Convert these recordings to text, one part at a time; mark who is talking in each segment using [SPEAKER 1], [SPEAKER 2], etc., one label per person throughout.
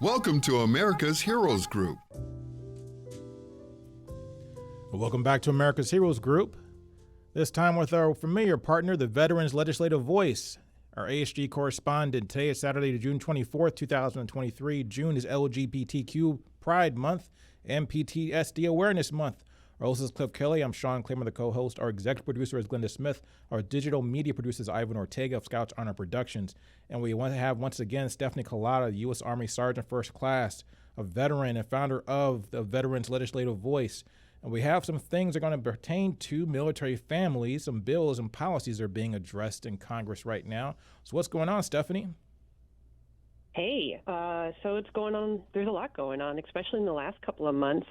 [SPEAKER 1] Welcome to America's Heroes Group.
[SPEAKER 2] Welcome back to America's Heroes Group. This time with our familiar partner, the Veterans Legislative Voice, our ASG correspondent. Today is Saturday, June 24th, 2023. June is LGBTQ Pride Month and PTSD Awareness Month. Our host is Kelley. I'm Sean Claiborne, the co-host. Our executive producer is Glenda Smith. Our digital media producer is Ivan Ortega of Scouts Honor Productions. And we want to have, once again, Stephanie Kalota, U.S. Army Sergeant First Class, a veteran and founder of the Veterans Legislative Voice. And we have some things that are going to pertain to military families. Some bills and policies are being addressed in Congress right now. So what's going on, Stephanie?
[SPEAKER 3] Hey, so it's going on. There's a lot going on, especially in the last couple of months.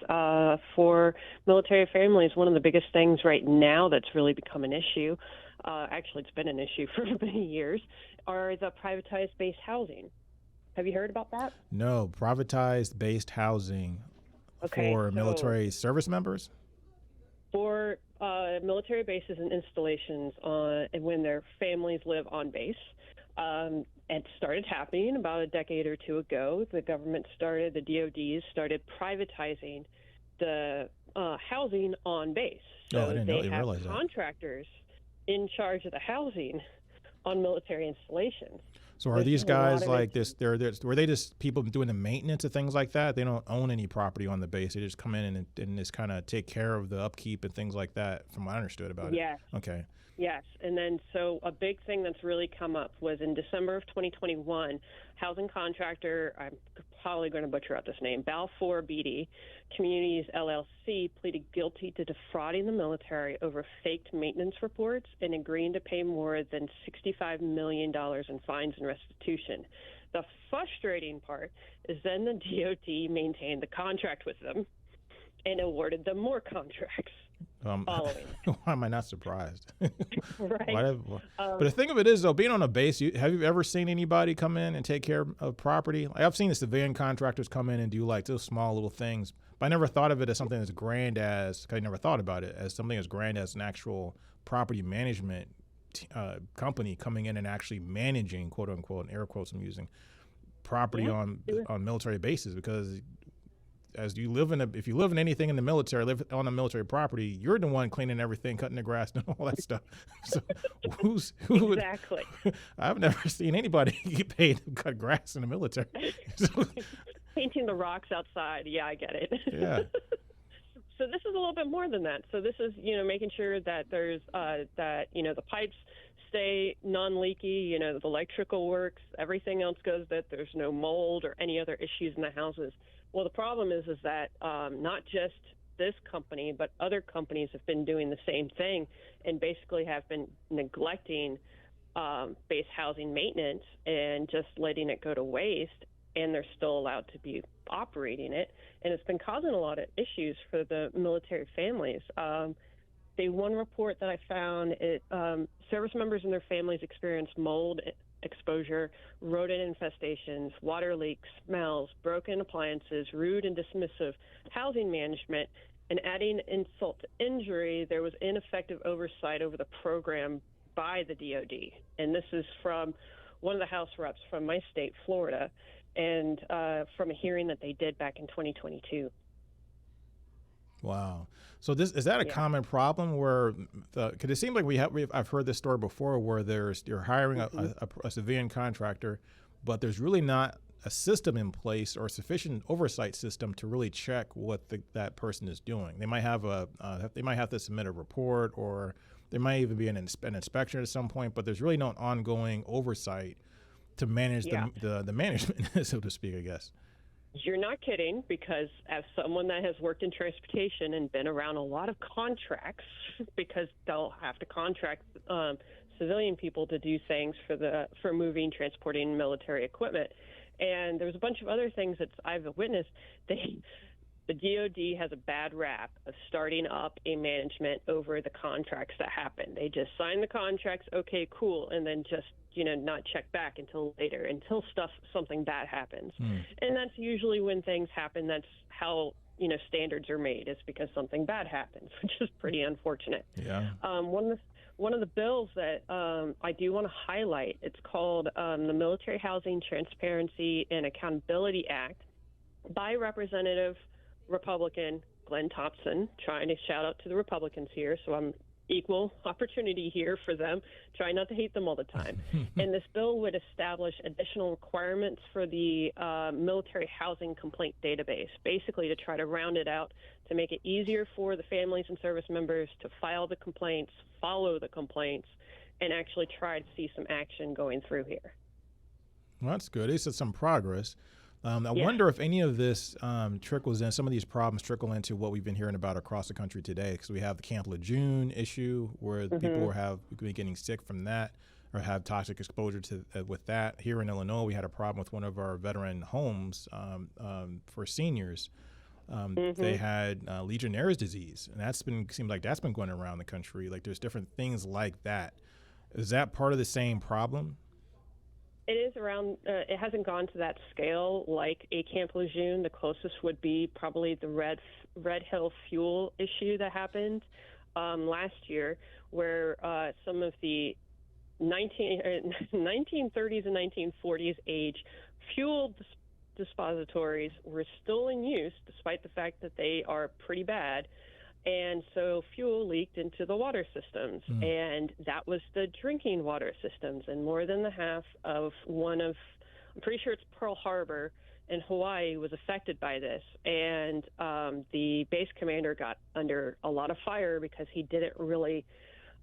[SPEAKER 3] For military families, one of the biggest things right now that's really become an issue, actually it's been an issue for many years, are the privatized base housing. Have you heard about that? No,
[SPEAKER 2] privatized based housing for military service members?
[SPEAKER 3] For military bases and installations when their families live on base. It started happening about a decade or two ago. The government the DODs started privatizing the housing on base. So they have contractors in charge of the housing on military installations.
[SPEAKER 2] So are these guys like this? Were they just people doing the maintenance of things like that? They don't own any property on the base. They just come in and just kind of take care of the upkeep and things like that, from what I understood about it.
[SPEAKER 3] Yes.
[SPEAKER 2] Okay.
[SPEAKER 3] Yes, and then so a big thing that's really come up was in December of 2021, housing contractor, I'm probably going to butcher out this name, Balfour Beatty Communities LLC pleaded guilty to defrauding the military over faked maintenance reports and agreeing to pay more than $65 million in fines and restitution. The frustrating part is then the DOD maintained the contract with them and awarded them more contracts. Following.
[SPEAKER 2] Why am I not surprised?
[SPEAKER 3] Right.
[SPEAKER 2] But the thing of it is, though, being on a base, have you ever seen anybody come in and take care of property? Like, I've seen the civilian contractors come in and do like those small little things, but I never thought of it as something as grand as, I never thought about it as something as grand as an actual property management company coming in and actually managing, quote unquote, and air quotes I'm using, property on military bases, because if you live in anything in the military, live on a military property, you're the one cleaning everything, cutting the grass, and all that stuff. So who
[SPEAKER 3] exactly?
[SPEAKER 2] I've never seen anybody get paid to cut grass in the military.
[SPEAKER 3] Painting the rocks outside. Yeah, I get it.
[SPEAKER 2] Yeah.
[SPEAKER 3] So this is a little bit more than that. So this is, making sure that there's the pipes stay non-leaky, the electrical works, everything else goes, that there's no mold or any other issues in the houses. Well, the problem is that not just this company, but other companies have been doing the same thing and basically have been neglecting base housing maintenance and just letting it go to waste, and they're still allowed to be operating it. And it's been causing a lot of issues for the military families. The one report that I found, service members and their families experience mold exposure, rodent infestations, water leaks, smells, broken appliances, rude and dismissive housing management, and adding insult to injury, there was ineffective oversight over the program by the DOD. And this is from one of the House reps from my state, Florida, and from a hearing that they did back in 2022.
[SPEAKER 2] Wow. So is that a common problem where, because it seems like I've heard this story before where you're hiring a civilian contractor, but there's really not a system in place or a sufficient oversight system to really check what that person is doing. They might have to submit a report, or there might even be an inspection at some point, but there's really no ongoing oversight to manage the management, so to speak, I guess.
[SPEAKER 3] You're not kidding, because as someone that has worked in transportation and been around a lot of contracts, because they'll have to contract civilian people to do things for moving, transporting military equipment. And there's a bunch of other things that I've witnessed. The DOD has a bad rap of starting up a management over the contracts that happen. They just sign the contracts, okay, cool, and then just not check back until later, until something bad happens. And that's usually when things happen. That's how standards are made, is because something bad happens, which is pretty unfortunate.
[SPEAKER 2] Yeah.
[SPEAKER 3] One one of the bills that I do want to highlight, it's called the Military Housing Transparency and Accountability Act by Representative Republican Glenn Thompson, trying to shout out to the Republicans here, so I'm equal opportunity here for them, try not to hate them all the time. And this bill would establish additional requirements for the military housing complaint database, basically to try to round it out, to make it easier for the families and service members to file the complaints, follow the complaints, and actually try to see some action going through here.
[SPEAKER 2] Well, that's good. It's some progress. I wonder if any of this trickles in, some of these problems trickle into what we've been hearing about across the country today, because we have the Camp Lejeune issue where people have been getting sick from that or have toxic exposure to with that. Here in Illinois, we had a problem with one of our veteran homes for seniors. They had Legionnaire's disease, and seems like that's been going around the country. Like there's different things like that. Is that part of the same problem?
[SPEAKER 3] It is around, it hasn't gone to that scale like a Camp Lejeune. The closest would be probably the Red Hill fuel issue that happened last year, where some of the 1930s and 1940s age fuel dispositories were still in use, despite the fact that they are pretty bad. And so fuel leaked into the water systems, and that was the drinking water systems. And more than the half of I'm pretty sure it's Pearl Harbor in Hawaii was affected by this. And the base commander got under a lot of fire because he didn't really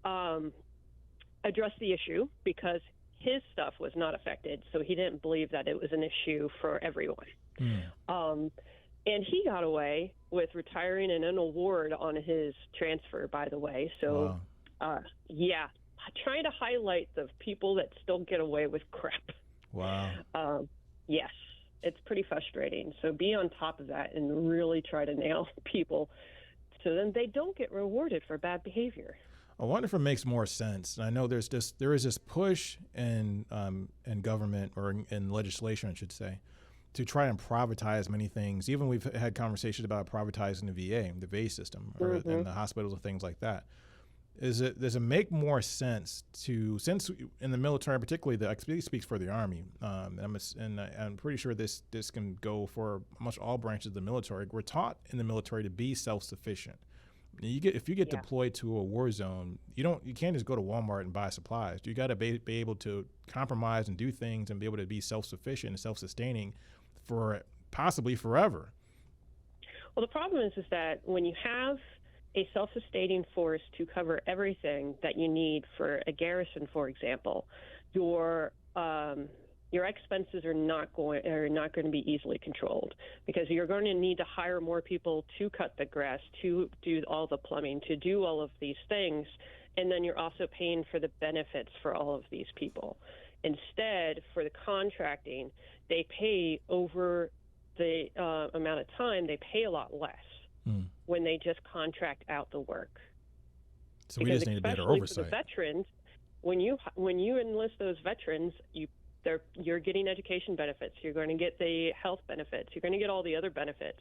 [SPEAKER 3] address the issue, because his stuff was not affected. So he didn't believe that it was an issue for everyone. And he got away with retiring and an award on his transfer, by the way. So, trying to highlight the people that still get away with crap.
[SPEAKER 2] Wow.
[SPEAKER 3] Yes, it's pretty frustrating. So be on top of that and really try to nail people so then they don't get rewarded for bad behavior.
[SPEAKER 2] I wonder if it makes more sense. I know there is this push in government, or in legislation, I should say, to try and privatize many things. Even we've had conversations about privatizing the VA system, or in the hospitals and things like that. Does it make more sense since in the military, particularly, I speaks for the Army, and I'm pretty sure this can go for almost all branches of the military. We're taught in the military to be self-sufficient. If you get deployed to a war zone, you can't just go to Walmart and buy supplies. You got to be able to compromise and do things and be able to be self-sufficient and self-sustaining for possibly forever.
[SPEAKER 3] Well, the problem is that when you have a self-sustaining force to cover everything that you need for a garrison, for example, your expenses are not going to be easily controlled, because you're going to need to hire more people to cut the grass, to do all the plumbing, to do all of these things, and then you're also paying for the benefits for all of these people. Instead, for the contracting, they pay over the amount of time, they pay a lot less when they just contract out the work.
[SPEAKER 2] So because we just need better oversight.
[SPEAKER 3] For the veterans, when you enlist those veterans, you're getting education benefits. You're going to get the health benefits. You're going to get all the other benefits.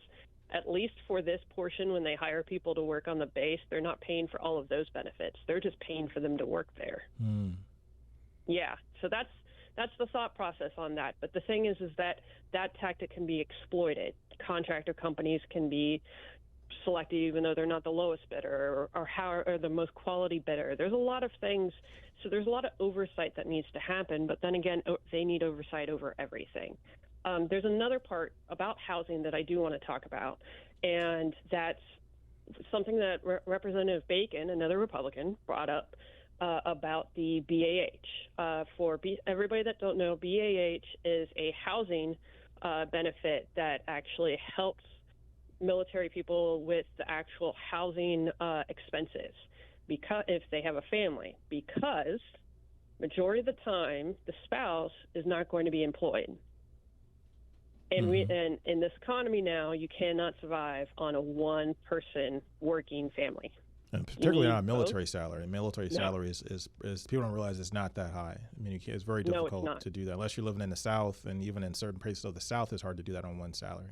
[SPEAKER 3] At least for this portion, when they hire people to work on the base, they're not paying for all of those benefits. They're just paying for them to work there. Yeah, so that's the thought process on that. But the thing is that tactic can be exploited. Contractor companies can be selected even though they're not the lowest bidder or the most quality bidder. There's a lot of things. So there's a lot of oversight that needs to happen. But then again, they need oversight over everything. There's another part about housing that I do want to talk about, and that's something that Representative Bacon, another Republican, brought up about the BAH. For everybody that don't know, BAH is a housing benefit that actually helps military people with the actual housing expenses, because if they have a family, because majority of the time the spouse is not going to be employed. And and in this economy now, you cannot survive on a one-person working family.
[SPEAKER 2] And particularly on a military salary. Military salary is people don't realize it's not that high. I mean, it's very difficult to do that unless you're living in the South, and even in certain places of the South, it's hard to do that on one salary.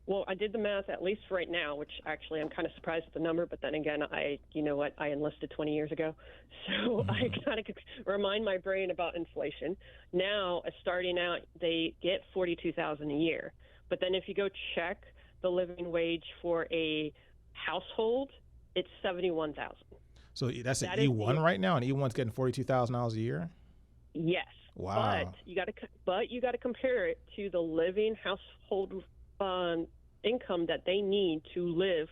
[SPEAKER 3] Well, I did the math, at least right now, which actually I'm kind of surprised at the number, but then again, you know what, I enlisted 20 years ago. So I kind of remind my brain about inflation. Now, starting out, they get $42,000 a year. But then if you go check the living wage for a household, it's $71,000.
[SPEAKER 2] So that's an E1 right now, and E1's getting $42,000 a year?
[SPEAKER 3] Yes.
[SPEAKER 2] Wow.
[SPEAKER 3] But you got to compare it to the living household income that they need to live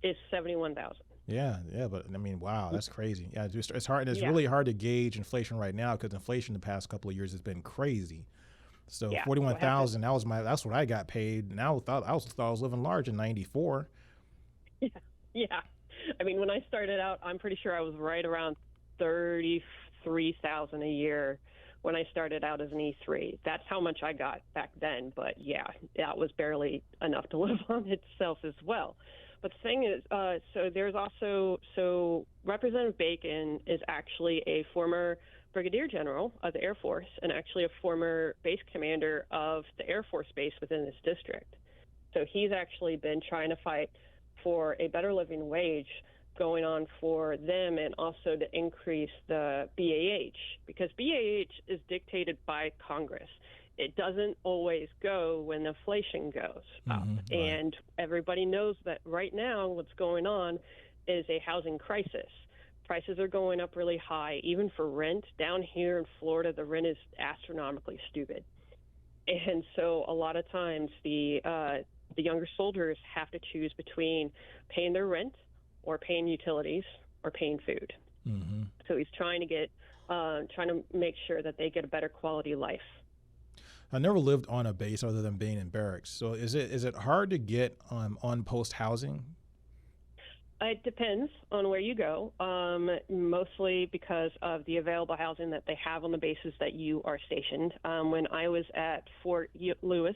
[SPEAKER 3] is $71,000.
[SPEAKER 2] Yeah, but I mean, wow, that's crazy. Yeah, it's hard. It's really hard to gauge inflation right now because inflation the past couple of years has been crazy. So 41,000, that's what I got paid. And I thought I was living large in '94.
[SPEAKER 3] Yeah. I mean, when I started out, I'm pretty sure I was right around 33,000 a year when I started out as an E3. That's how much I got back then. But yeah, that was barely enough to live on itself as well. But the thing is, so Representative Bacon is actually a former Brigadier General of the Air Force and actually a former base commander of the Air Force base within this district. So he's actually been trying to fight for a better living wage going on for them, and also to increase the BAH, because BAH is dictated by Congress. It doesn't always go when inflation goes up.
[SPEAKER 2] Right.
[SPEAKER 3] And everybody knows that right now what's going on is a housing crisis. Prices are going up really high, even for rent. Down here in Florida, the rent is astronomically stupid. And so a lot of times the younger soldiers have to choose between paying their rent or paying utilities or paying food.
[SPEAKER 2] Mm-hmm.
[SPEAKER 3] So he's trying to make sure that they get a better quality life.
[SPEAKER 2] I never lived on a base other than being in barracks. So is it hard to get on post housing?
[SPEAKER 3] It depends on where you go, mostly because of the available housing that they have on the bases that you are stationed. When I was at Fort Lewis,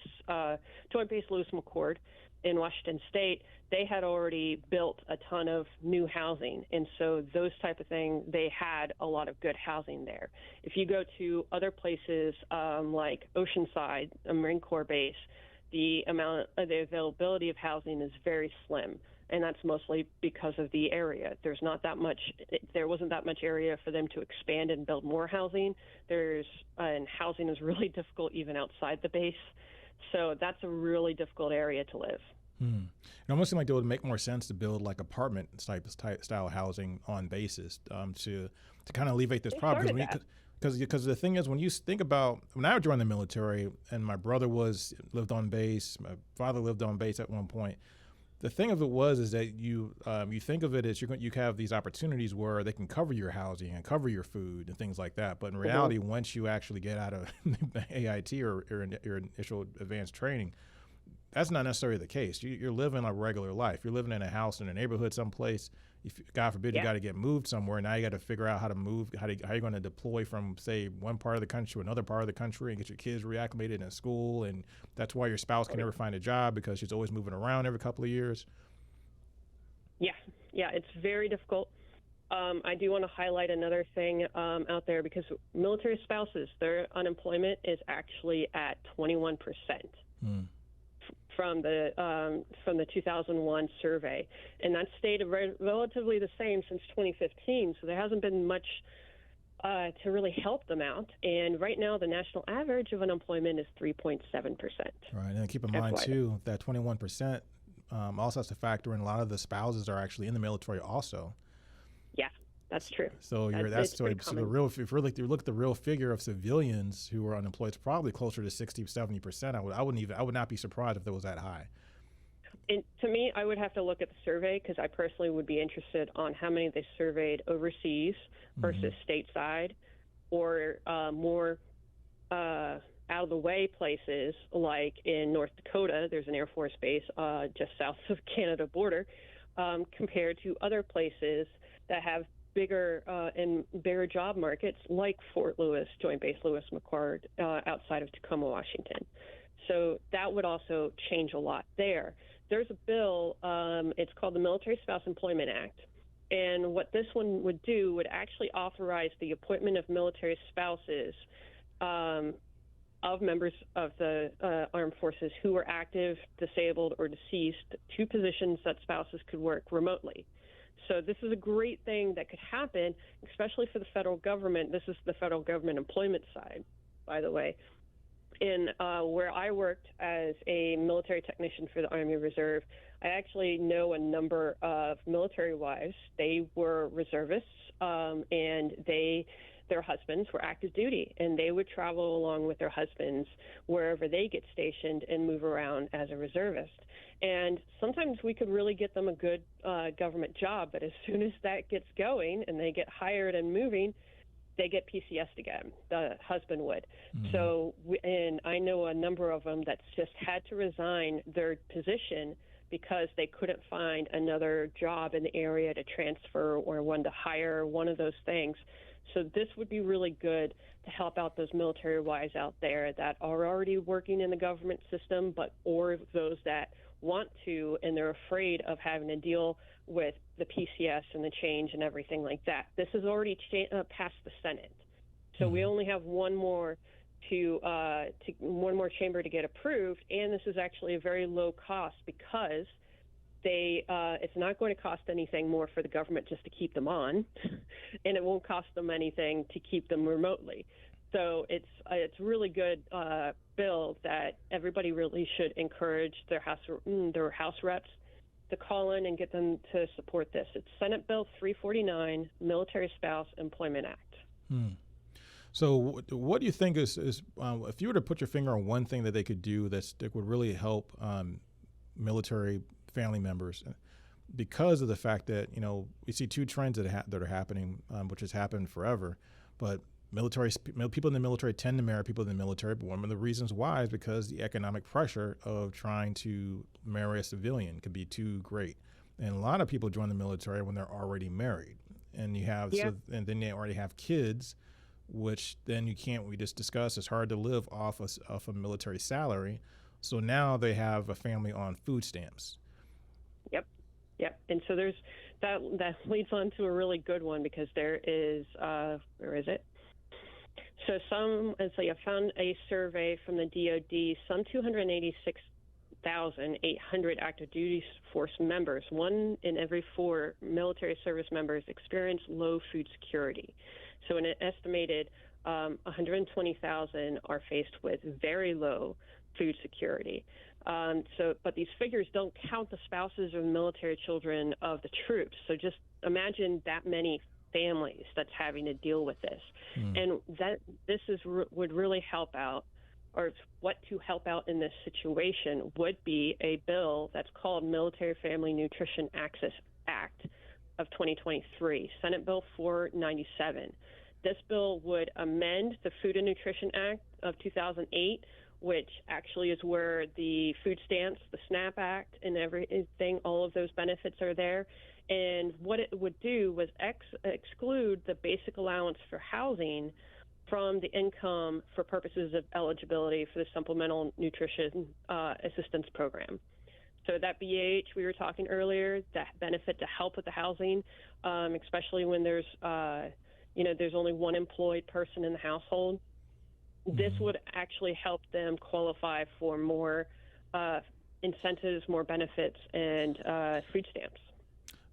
[SPEAKER 3] Joint Base Lewis McChord in Washington State, they had already built a ton of new housing. And so those type of things, they had a lot of good housing there. If you go to other places like Oceanside, a Marine Corps base, the availability of housing is very slim. And that's mostly because of the area. There wasn't that much area for them to expand and build more housing. And housing is really difficult even outside the base. So that's a really difficult area to live.
[SPEAKER 2] It almost seems like it would make more sense to build like apartment style housing on bases to kind of alleviate this problem. Because the thing is, when you think about when I joined the military and my brother lived on base, my father lived on base at one point. The thing of it is that you think of it as you have these opportunities where they can cover your housing and cover your food and things like that. But in reality, once you actually get out of AIT or your initial advanced training, that's not necessarily the case. You're living a regular life. You're living in a house in a neighborhood someplace. If God forbid you got to get moved somewhere, now you got to figure out how to move. How you're going to deploy from, say, one part of the country to another part of the country and get your kids reacclimated in school. And that's why your spouse can never find a job because she's always moving around every couple of years. Yeah,
[SPEAKER 3] it's very difficult. I do want to highlight another thing out there, because military spouses, their unemployment is actually at 21%. From the 2001 survey, and that's stayed relatively the same since 2015. So there hasn't been much to really help them out. And right now, the national average of unemployment is 3.7%.
[SPEAKER 2] Right, and keep in mind too that 21% also has to factor in a lot of the spouses are actually in the military also. Yeah.
[SPEAKER 3] That's true.
[SPEAKER 2] So if you look at the real figure of civilians who are unemployed, it's probably closer to 60-70%. I would not be surprised if it was that high.
[SPEAKER 3] And to me, I would have to look at the survey, because I personally would be interested on how many they surveyed overseas versus stateside, or more out of the way places like in North Dakota. There's an Air Force base just south of Canada border, compared to other places that have bigger job markets like Fort Lewis, Joint Base Lewis McChord, outside of Tacoma, Washington. So that would also change a lot there. There's a bill, it's called the Military Spouse Employment Act. And what this one would do would actually authorize the appointment of military spouses of members of the armed forces who were active, disabled, or deceased to positions that spouses could work remotely. So this is a great thing that could happen, especially for the federal government. This is the federal government employment side, by the way. In where I worked as a military technician for the Army Reserve, I actually know a number of military wives. They were reservists, and their husbands were active duty, and they would travel along with their husbands wherever they get stationed and move around as a reservist. And sometimes we could really get them a good government job, but as soon as that gets going and they get hired and moving, they get PCS'd again. The husband would. Mm-hmm. So, and I know a number of them that just had to resign their position because they couldn't find another job in the area to transfer or one to hire, one of those things. So this would be really good to help out those military wives out there that are already working in the government system, or those that want to and they're afraid of having to deal with the PCS and the change and everything like that. This has already passed the Senate, so we only have one more chamber to get approved, and this is actually a very low cost because it's not going to cost anything more for the government just to keep them on, and it won't cost them anything to keep them remotely. So it's a really good bill that everybody really should encourage their house reps to call in and get them to support this. It's Senate Bill 349, Military Spouse Employment Act.
[SPEAKER 2] So what do you think is if you were to put your finger on one thing that they could do that would really help military family members, because of the fact that, we see two trends that are happening, which has happened forever, but people in the military tend to marry people in the military, but one of the reasons why is because the economic pressure of trying to marry a civilian could be too great. And a lot of people join the military when they're already married, and and then they already have kids, which then you can't. We just discussed it's hard to live off a military salary, so now they have a family on food stamps.
[SPEAKER 3] Yep. And so there's that leads on to a really good one, because there is where is it? So I found a survey from the DoD. Some 286,800 active duty force members, 1 in every 4 military service members, experience low food security. So an estimated 120,000 are faced with very low food security. But these figures don't count the spouses or the military children of the troops. So just imagine that many families that's having to deal with this. And that this would really help out, or what to help out in this situation would be a bill that's called Military Family Nutrition Access Act of 2023, Senate Bill 497. This bill would amend the Food and Nutrition Act of 2008, which actually is where the food stamps, the SNAP Act, and everything, all of those benefits are there. And what it would do was exclude the basic allowance for housing from the income for purposes of eligibility for the Supplemental Nutrition Assistance Program. So that BAH we were talking earlier, that benefit to help with the housing, especially when there's only one employed person in the household. This would actually help them qualify for more incentives, more benefits, and food stamps.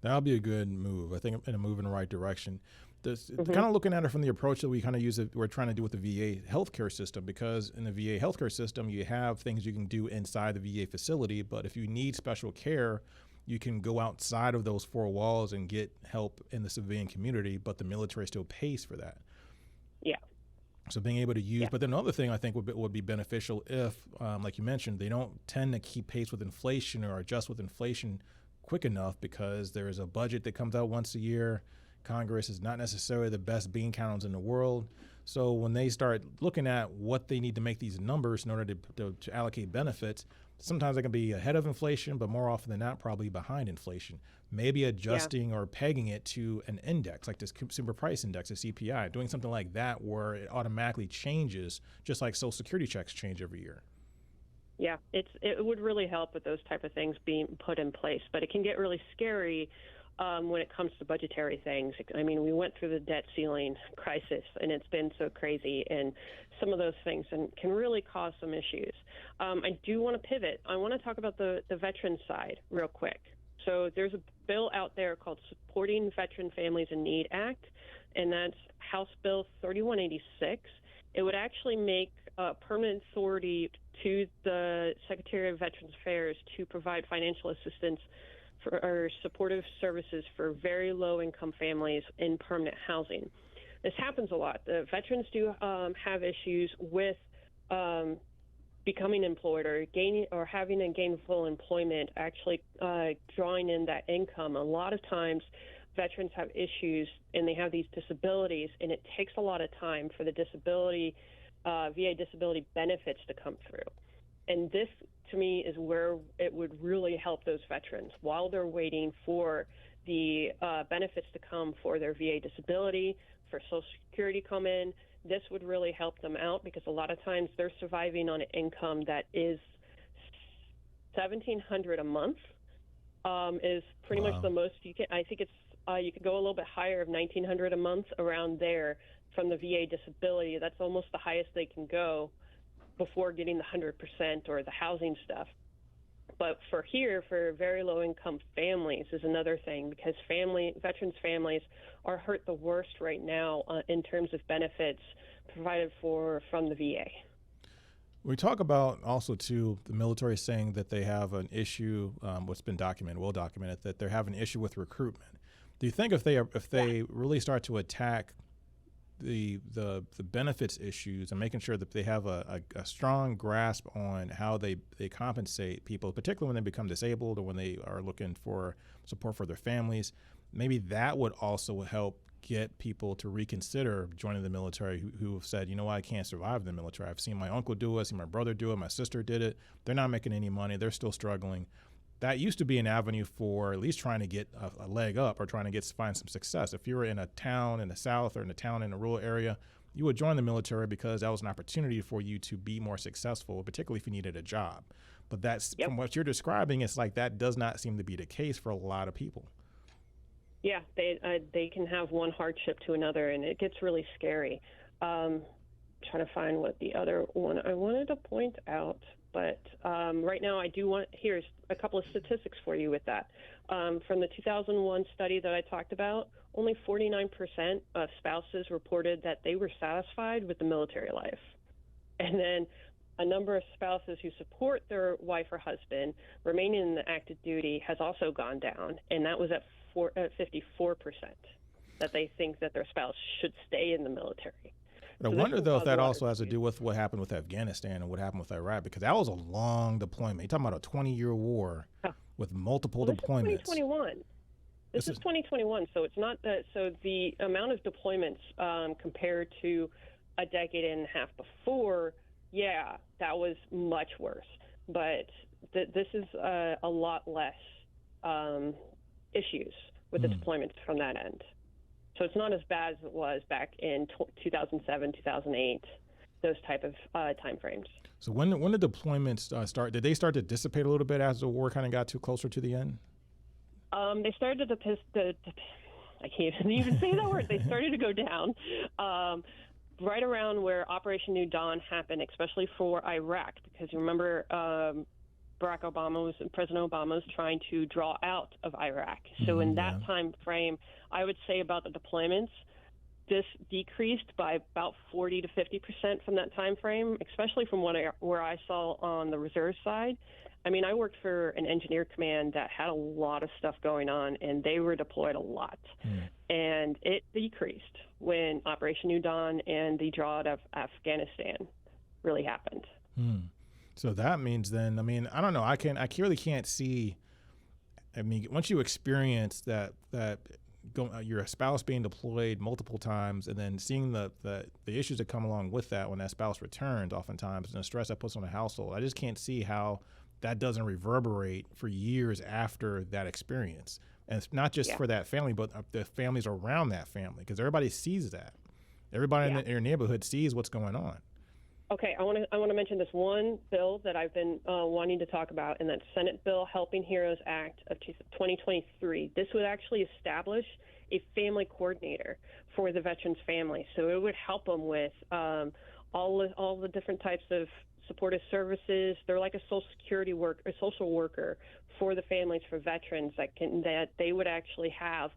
[SPEAKER 2] That'll be a good move. I think a move in the right direction. Kind of looking at it from the approach that we kind of we're trying to do with the VA healthcare system, because in the VA healthcare system, you have things you can do inside the VA facility, but if you need special care, you can go outside of those 4 walls and get help in the civilian community, but the military still pays for that.
[SPEAKER 3] Yeah.
[SPEAKER 2] So being able to use, but then another thing I think would be beneficial if, like you mentioned, they don't tend to keep pace with inflation or adjust with inflation quick enough, because there is a budget that comes out once a year. Congress is not necessarily the best bean counters in the world. So when they start looking at what they need to make these numbers in order to allocate benefits, sometimes they can be ahead of inflation, but more often than not, probably behind inflation. Maybe adjusting or pegging it to an index, like this Consumer Price Index, the CPI, doing something like that where it automatically changes, just like Social Security checks change every year.
[SPEAKER 3] Yeah, it would really help with those type of things being put in place, but it can get really scary when it comes to budgetary things. I mean, we went through the debt ceiling crisis, and it's been so crazy, and some of those things can really cause some issues. I do want to pivot. I want to talk about the veteran side real quick. So there's a bill out there called Supporting Veteran Families in Need Act, and that's House Bill 3186. It would actually make permanent authority to the Secretary of Veterans Affairs to provide financial assistance or supportive services for very low-income families in permanent housing. This happens a lot. The veterans do have issues with becoming employed or having a gainful employment, actually drawing in that income. A lot of times veterans have issues and they have these disabilities, and it takes a lot of time for the VA disability benefits to come through. And this, to me, is where it would really help those veterans while they're waiting for the benefits to come for their VA disability, for Social Security to come in. This would really help them out because a lot of times they're surviving on an income that is $1,700 a month. Is pretty much the most you can. I think it's you could go a little bit higher of $1,900 a month around there from the VA disability. That's almost the highest they can go before getting the 100% or the housing stuff. But for very low-income families is another thing, because veterans families are hurt the worst right now in terms of benefits provided from the VA.
[SPEAKER 2] We talk about also, too, the military saying that they have an issue, what's been well documented, that they have an issue with recruitment. Do you think if they really start to attack the benefits issues and making sure that they have a strong grasp on how they compensate people, particularly when they become disabled or when they are looking for support for their families, maybe that would also help get people to reconsider joining the military who have said, you know what, I can't survive in the military. I've seen my uncle do it, I've seen my brother do it, my sister did it. They're not making any money. They're still struggling. That used to be an avenue for at least trying to get a leg up or trying to find some success. If you were in a town in the South or in a town in a rural area, you would join the military because that was an opportunity for you to be more successful, particularly if you needed a job. But from what you're describing, it's like that does not seem to be the case for a lot of people.
[SPEAKER 3] Yeah, they can have one hardship to another, and it gets really scary. Trying to find what the other one I wanted to point out. But right now, here's a couple of statistics for you with that. From the 2001 study that I talked about, only 49% of spouses reported that they were satisfied with the military life. And then a number of spouses who support their wife or husband remaining in the active duty has also gone down, and that was at 54%, that they think that their spouse should stay in the military.
[SPEAKER 2] But I wonder, though, if that also has to do with what happened with Afghanistan and what happened with Iraq, because that was a long deployment. You're talking about a 20-year war with multiple deployments.
[SPEAKER 3] This is 2021. This is 2021, so it's not that. So the amount of deployments compared to a decade and a half before, that was much worse. But this is a lot less issues with the deployments from that end. So it's not as bad as it was back in 2007, 2008, those type of time frames.
[SPEAKER 2] So when the deployments start, did they start to dissipate a little bit as the war kind of got too closer to the end?
[SPEAKER 3] They started I can't even say that word. They started to go down right around where Operation New Dawn happened, especially for Iraq, because you remember President Obama was trying to draw out of Iraq. So in that time frame, I would say about the deployments, this decreased by about 40 to 50% from that time frame, especially from where I saw on the reserve side. I mean, I worked for an engineer command that had a lot of stuff going on, and they were deployed a lot. And it decreased when Operation New Dawn and the draw out of Afghanistan really happened.
[SPEAKER 2] So that means then, I mean, I don't know. I clearly can't see. I mean, once you experience that your spouse being deployed multiple times, and then seeing the issues that come along with that when that spouse returns, oftentimes, and the stress that puts on the household, I just can't see how that doesn't reverberate for years after that experience. And it's not just for that family, but the families around that family, because everybody sees that. Everybody in your neighborhood sees what's going on.
[SPEAKER 3] Okay, I want to mention this one bill that I've been wanting to talk about, and that's Senate Bill Helping Heroes Act of 2023. This would actually establish a family coordinator for the veterans' family, so it would help them with all the different types of supportive services. They're like a social worker for the families for veterans that they would actually have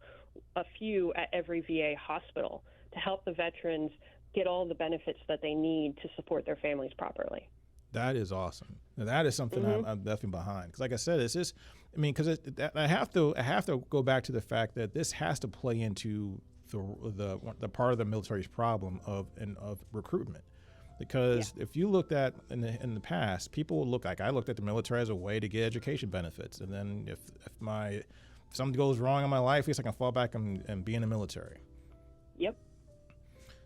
[SPEAKER 3] a few at every VA hospital to help the veterans get all the benefits that they need to support their families properly.
[SPEAKER 2] That is awesome. And that is something I'm definitely behind. Because like I said, it's just, I mean, because I have to go back to the fact that this has to play into the part of the military's problem of recruitment. Because if you looked at in the past, people would look like I looked at the military as a way to get education benefits, and then if something goes wrong in my life, at least I can fall back and be in the military.
[SPEAKER 3] Yep.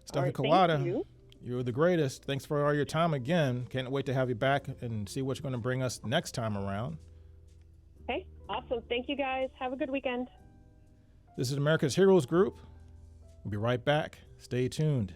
[SPEAKER 2] Steph and
[SPEAKER 3] Kalota,
[SPEAKER 2] Kalota, you're the greatest. Thanks for all your time again. Can't wait to have you back and see what you're going to bring us next time around.
[SPEAKER 3] Okay, awesome. Thank you, guys. Have a good weekend.
[SPEAKER 2] This is America's Heroes Group. We'll be right back. Stay tuned.